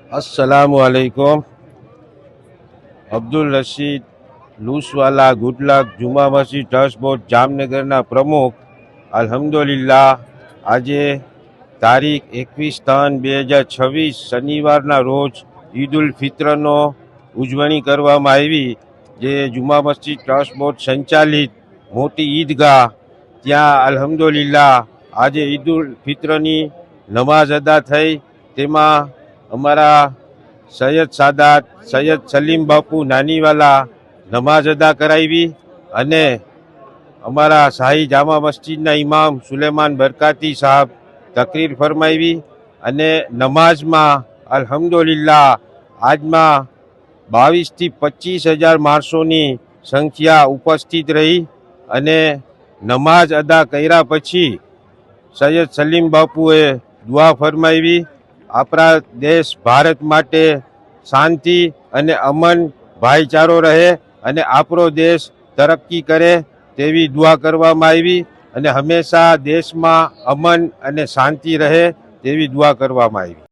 अस्सलामुअलैकुम। अब्दुल रशीद लूसवाला गुडलक जुमा मस्जिद ट्रस्ट बोर्ड जामनगरना प्रमुख। अल्हम्दुलिल्लाह આજે તારીખ 21/3/2026 શનિવારના રોજ ઈદ ઉલ ફિત્રનો ઉજવણી કરવામાં આવી, જે જુમા મસ્જિદ ટ્રસ્ટ બોર્ડ સંચાલિત મોટી ઈદગાહ ત્યાં અલ્હમ્દુલિલ્લાહ આજે ઈદ ઉલ ફિત્રની નમાઝ અદા થઈ। તેમાં અમારા સૈયદ સાદાત સૈયદ સલીમ બાપુ નાનીવાલા નમાઝ અદા કરાવી અને અમારા શાહી જામા મસ્જિદના ઇમામ સુલેમાન બરકાતી સાહેબ તકરીર ફરમાવી અને નમાઝમાં અલ્હમ્દુલિલ્લાહ આજમાં 22 થી 25,000 માણસોની સંખ્યા ઉપસ્થિત રહી અને નમાઝ અદા કર્યા પછી સૈયદ સલીમ બાપુએ દુઆ ફરમાવી, આપણા દેશ ભારત માટે શાંતિ અને અમન ભાઈચારો રહે અને આપણો દેશ તરક્કી કરે તેવી દુઆ કરવામાં આવી અને હંમેશા દેશમાં અમન અને શાંતિ રહે તેવી દુઆ કરવામાં આવી।